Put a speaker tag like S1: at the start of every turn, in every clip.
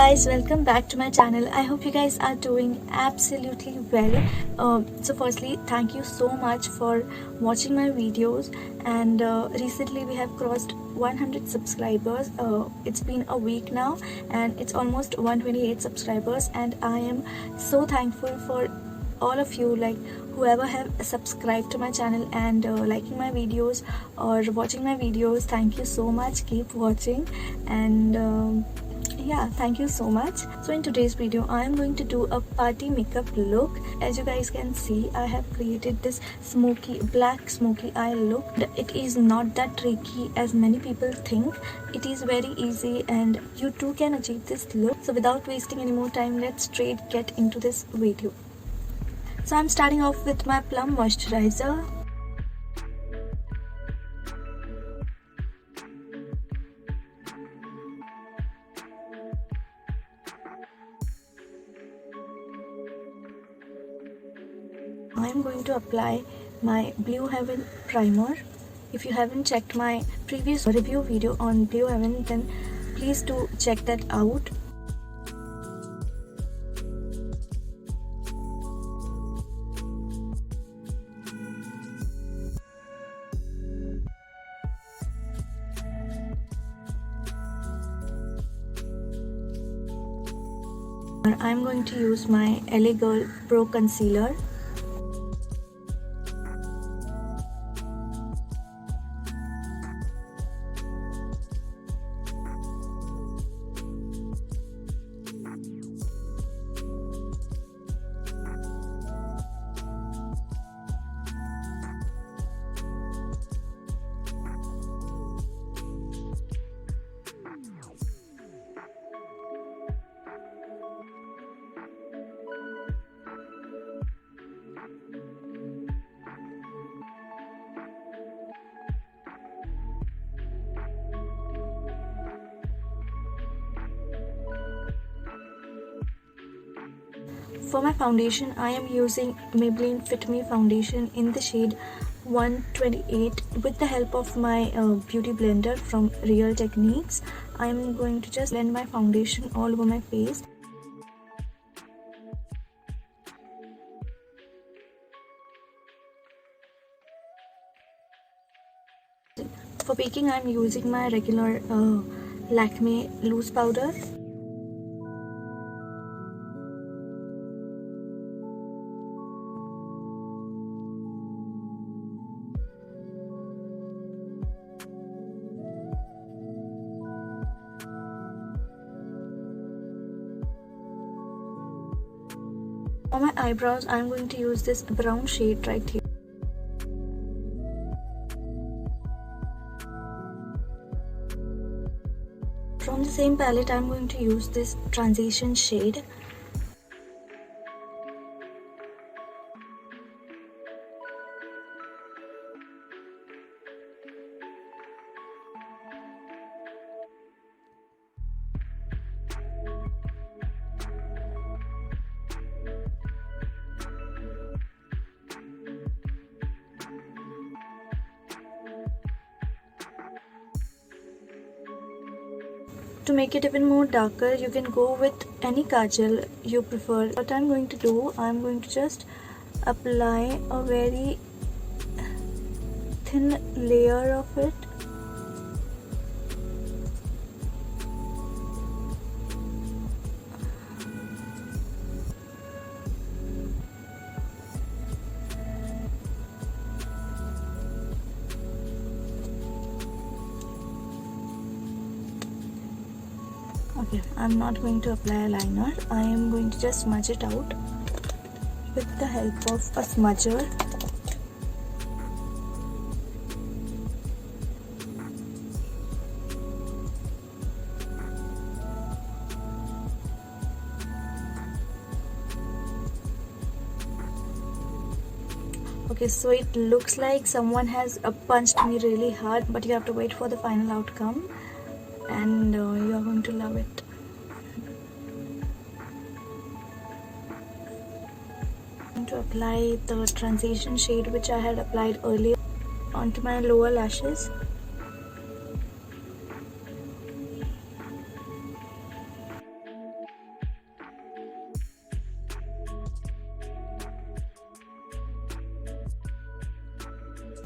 S1: guys, welcome back to my channel. I hope you guys are doing absolutely well. So firstly, thank you so much for watching my videos, and recently we have crossed 100 subscribers. It's been a week now and it's almost 128 subscribers, and I am so thankful for all of you, like whoever have subscribed to my channel and liking my videos or watching my videos. Thank you so much. Keep watching, and yeah, thank you so much. So in today's video I am going to do a party makeup look. As you guys can see, I have created this black smoky eye look. It is not that tricky as many people think. It is very easy and you too can achieve this look. So without wasting any more time, let's straight get into this video. So I'm starting off with my plum moisturizer. I'm going to apply my Blue Heaven primer. If you haven't checked my previous review video on Blue Heaven, then please do check that out. I'm going to use my L.A.girl Pro Concealer. For my foundation, I am using Maybelline Fit Me foundation in the shade 128 with the help of my beauty blender from Real Techniques. I am going to just blend my foundation all over my face. For baking, I am using my regular Lakme loose powder. For my eyebrows, I am going to use this brown shade right here. From the same palette, I am going to use this transition shade. To make it even more darker, you can go with any kajal you prefer. What I'm going to do, I'm going to just apply a very thin layer of it. Okay, I'm not going to apply a liner. I am going to just smudge it out with the help of a smudger. Okay, so it looks like someone has punched me really hard, but you have to wait for the final outcome, and you are going to love it. I'm going to apply the transition shade which I had applied earlier onto my lower lashes.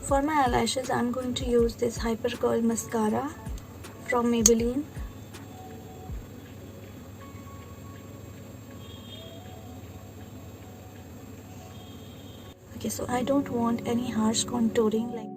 S1: For my eyelashes, I'm going to use this Hyper Curl mascara from Maybelline. Okay, so I don't want any harsh contouring like.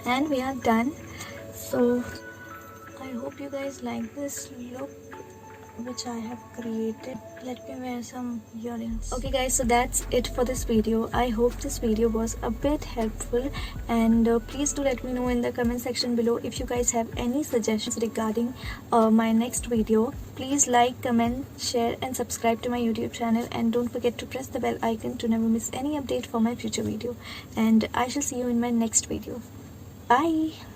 S1: And we are done. So I hope you guys like this look which I have created. Let me wear some earrings. Okay guys, so that's it for this video. I hope this video was a bit helpful, and please do let me know in the comment section below if you guys have any suggestions regarding my next video. Please like, comment, share and subscribe to my YouTube channel, and don't forget to press the bell icon to never miss any update for my future video. And I shall see you in my next video. Bye.